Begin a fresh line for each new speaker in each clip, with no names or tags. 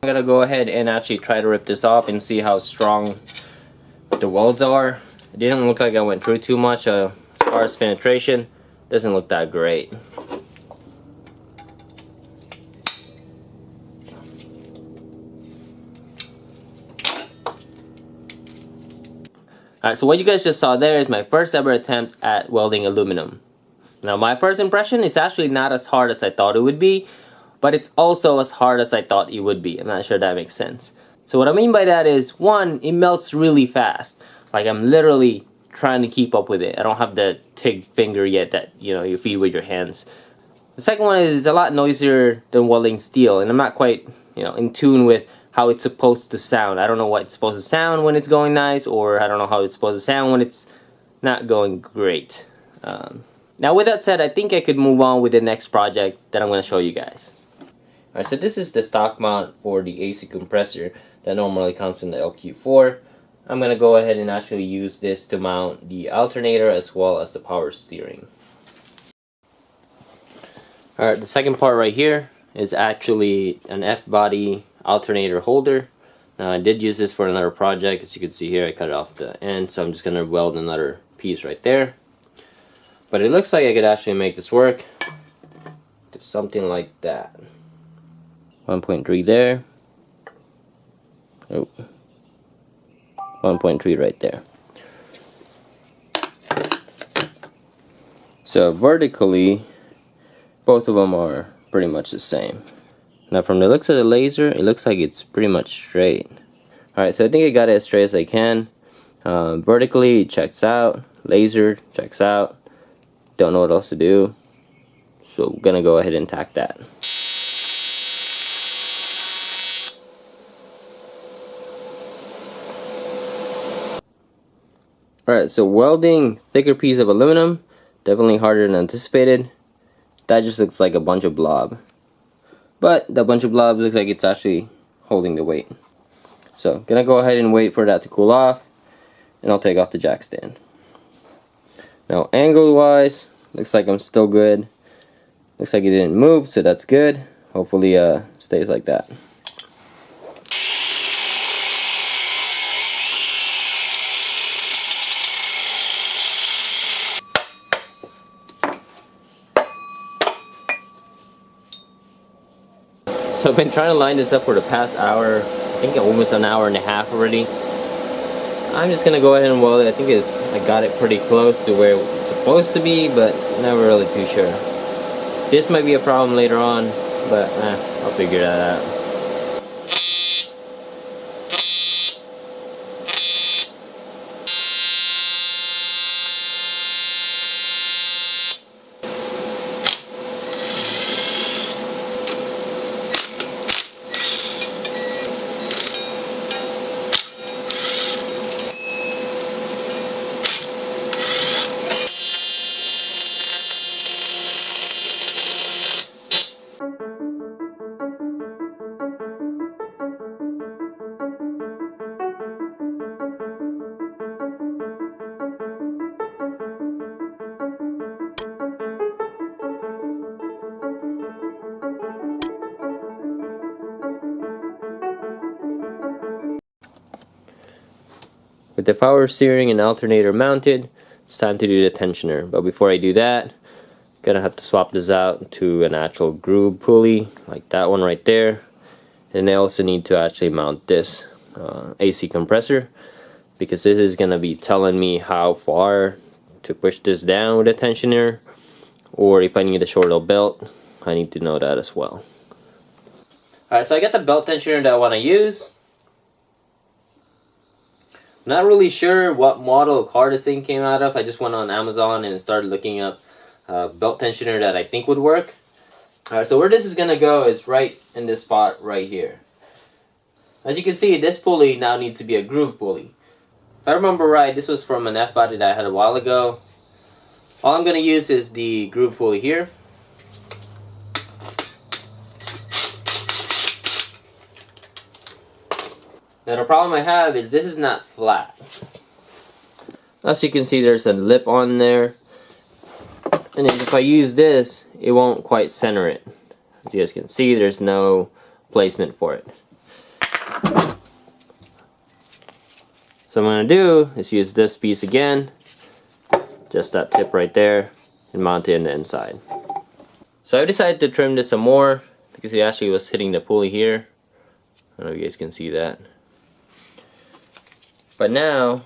gotta go ahead and actually try to rip this off and see how strong the welds are. It didn't look like I went through too much. As far as penetration, doesn't look that great. Alright, so what you guys just saw there is my first ever attempt at welding aluminum. Now my first impression is actually not as hard as I thought it would be, but it's also as hard as I thought it would be. I'm not sure that makes sense. So what I mean by that is, one, it melts really fast. Like I'm literally trying to keep up with it. I don't have the TIG finger yet that, you know, you feed with your hands. The second one is it's a lot noisier than welding steel, and I'm not quite, you know, in tune with how it's supposed to sound. I don't know what it's supposed to sound when it's going nice, or I don't know how it's supposed to sound when it's not going great. Now with that said, I think I could move on with the next project that I'm going to show you guys. Alright, so this is the stock mount for the AC compressor that normally comes in the LQ4. I'm going to go ahead and actually use this to mount the alternator as well as the power steering. Alright, the second part right here is actually an F-body alternator holder. Now I did use this for another project. As you can see here, I cut it off the end, so I'm just going to weld another piece right there. But it looks like I could actually make this work. Just something like that. 1.3 there. Oh. 1.3 right there. So vertically, both of them are pretty much the same. Now from the looks of the laser, it looks like it's pretty much straight. Alright, so I think I got it as straight as I can. Vertically, it checks out. Laser, checks out. Don't know what else to do. So I'm gonna go ahead and tack that. Alright, so welding thicker piece of aluminum, definitely harder than anticipated. That just looks like a bunch of blob. But that bunch of blobs looks like it's actually holding the weight. So gonna go ahead and wait for that to cool off, and I'll take off the jack stand. Now angle wise, looks like I'm still good. Looks like it didn't move, so that's good. Hopefully stays like that. So I've been trying to line this up for the past hour. I think almost an hour and a half already. I'm just gonna go ahead and weld it. I think I got it pretty close to where it's supposed to be, but never really too sure. This might be a problem later on, but I'll figure that out. With the power steering and alternator mounted, it's time to do the tensioner. But before I do that, gonna have to swap this out to an actual groove pulley, like that one right there. And I also need to actually mount this AC compressor, because this is gonna be telling me how far to push this down with a tensioner, or if I need a shorter belt, I need to know that as well. Alright, so I got the belt tensioner that I want to use. Not really sure what model car this thing came out of. I just went on Amazon and started looking up belt tensioner that I think would work. Alright, so where this is going to go is right in this spot right here. As you can see, this pulley now needs to be a groove pulley. If I remember right, this was from an F-body that I had a while ago. All I'm going to use is the groove pulley here. Now the problem I have is this is not flat. As you can see, there's a lip on there, and if I use this, it won't quite center it. As you guys can see, there's no placement for it. So what I'm going to do is use this piece again, just that tip right there, and mount it in the inside. So I decided to trim this some more because it actually was hitting the pulley here. I don't know if you guys can see that. But now,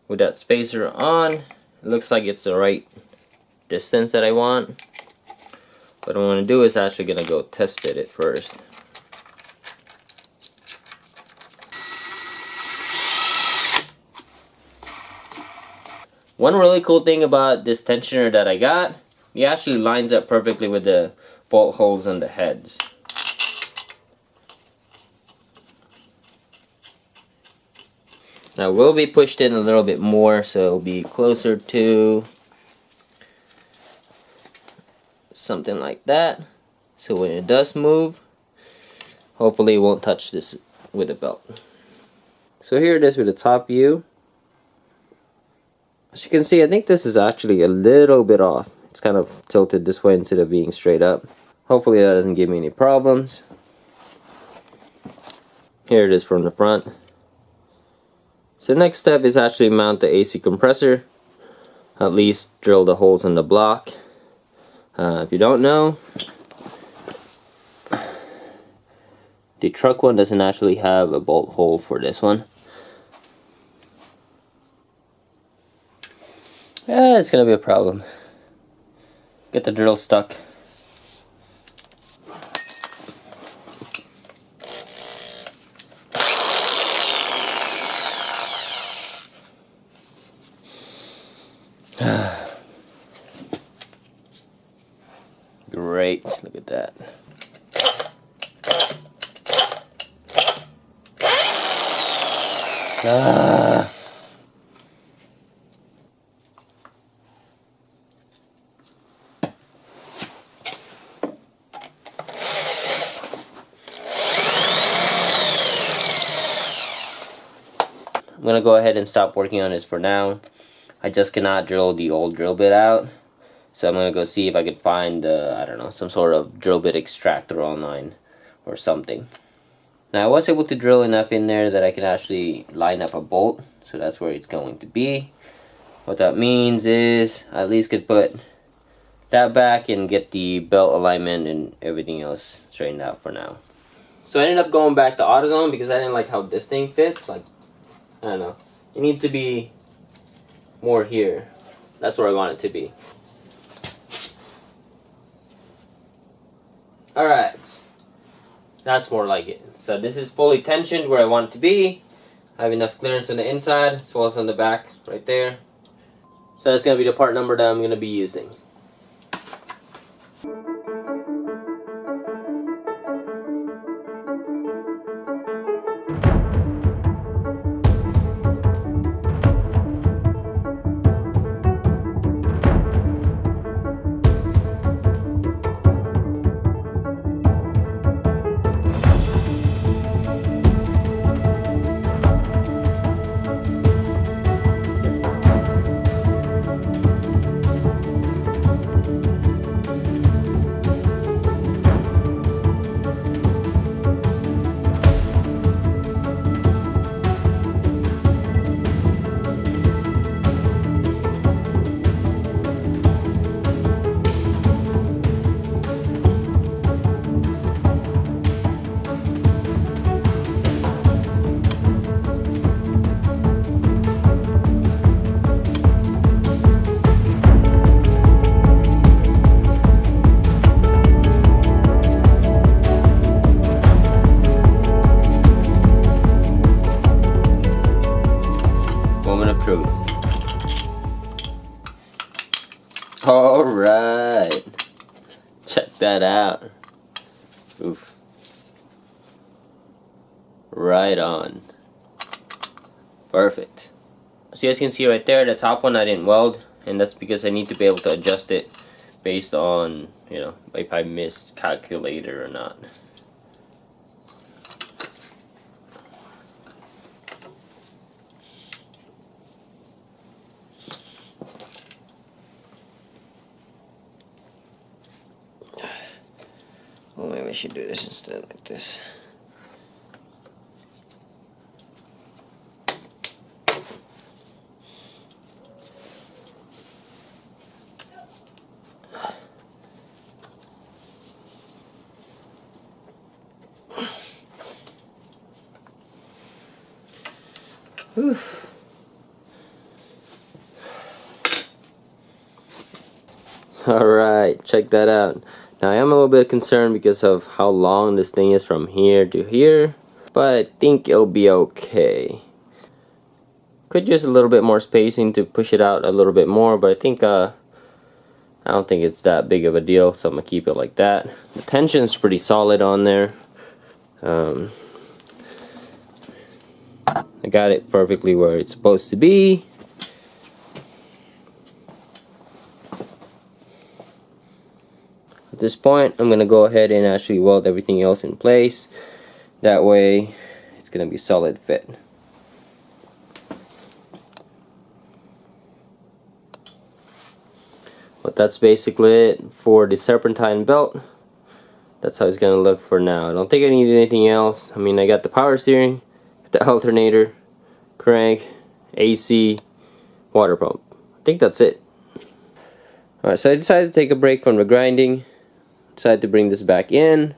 with that spacer on, it looks like it's the right distance that I want. What I want to do is actually going to go test fit it first. One really cool thing about this tensioner that I got, it actually lines up perfectly with the bolt holes on the heads. Now it will be pushed in a little bit more, so it'll be closer to something like that. So when it does move, hopefully it won't touch this with the belt. So here it is with the top view. As you can see, I think this is actually a little bit off. It's kind of tilted this way instead of being straight up. Hopefully that doesn't give me any problems. Here it is from the front. So the next step is actually mount the AC compressor. At least drill the holes in the block. If you don't know, the truck one doesn't actually have a bolt hole for this one. It's gonna be a problem. Get the drill stuck. Great, look at that. I'm gonna go ahead and stop working on this for now. I just cannot drill the old drill bit out. So I'm gonna go see if I could find, I don't know, some sort of drill bit extractor online or something. Now I was able to drill enough in there that I can actually line up a bolt. So that's where it's going to be. What that means is I at least could put that back and get the belt alignment and everything else straightened out for now. So I ended up going back to AutoZone because I didn't like how this thing fits. Like, I don't know. It needs to be more here. That's where I want it to be. Alright. That's more like it. So this is fully tensioned where I want it to be. I have enough clearance on the inside as well as on the back right there. So that's going to be the part number that I'm going to be using. Alright. Check that out. Oof. Right on. Perfect. So you guys can see right there, the top one I didn't weld, and that's because I need to be able to adjust it based on, you know, if I miscalculate it or not. Oh, maybe I should do this instead like this. Alright, check that out. Now I am a little bit concerned because of how long this thing is from here to here, but I think it'll be okay. Could use a little bit more spacing to push it out a little bit more, but I think I don't think it's that big of a deal, so I'm gonna keep it like that. The tension's pretty solid on there. I got it perfectly where it's supposed to be. At this point, I'm gonna go ahead and actually weld everything else in place. That way, it's gonna be solid fit. But that's basically it for the serpentine belt. That's how it's gonna look for now. I don't think I need anything else. I mean, I got the power steering, the alternator, crank, AC, water pump. I think that's it. Alright, so I decided to take a break from the grinding. Decided to bring this back in.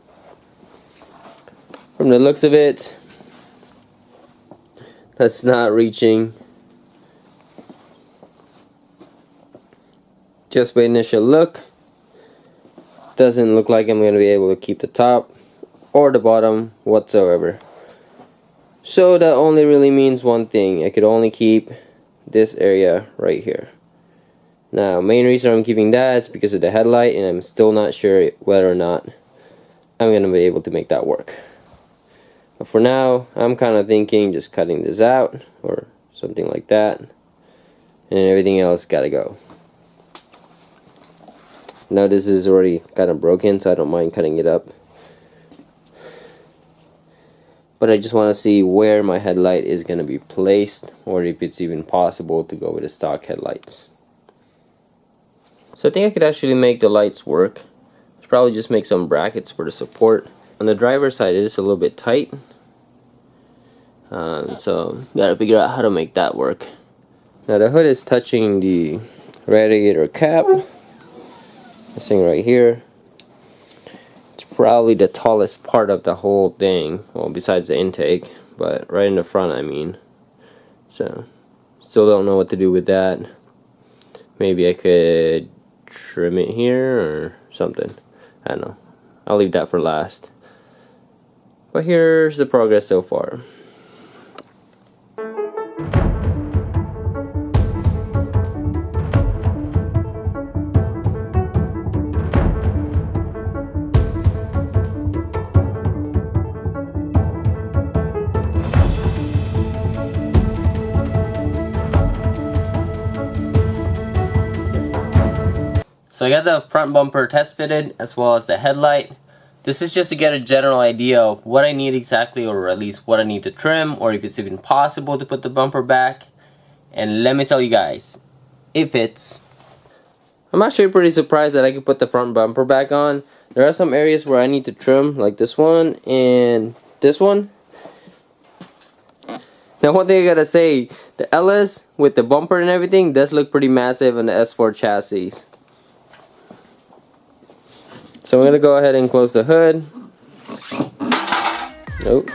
From the looks of it, that's not reaching. Just by initial look, doesn't look like I'm going to be able to keep the top or the bottom whatsoever. So that only really means one thing. I could only keep this area right here. Now, main reason I'm keeping that is because of the headlight, and I'm still not sure whether or not I'm going to be able to make that work. But for now, I'm kind of thinking just cutting this out or something like that, and everything else gotta go. Now this is already kind of broken, so I don't mind cutting it up. But I just want to see where my headlight is going to be placed, or if it's even possible to go with the stock headlights. So I think I could actually make the lights work. Let's probably just make some brackets for the support. On the driver's side, it is a little bit tight. So gotta figure out how to make that work. Now the hood is touching the radiator cap. This thing right here. It's probably the tallest part of the whole thing. Well, besides the intake, but right in the front, I mean. So, still don't know what to do with that. Maybe I could trim it here or something. I don't know. I'll leave that for last. But here's the progress so far. So I got the front bumper test fitted as well as the headlight. This is just to get a general idea of what I need exactly, or at least what I need to trim, or if it's even possible to put the bumper back. And let me tell you guys, it fits. I'm actually pretty surprised that I could put the front bumper back on. There are some areas where I need to trim, like this one and this one. Now one thing I gotta say, the LS with the bumper and everything does look pretty massive on the S4 chassis. So I'm going to go ahead and close the hood. Nope.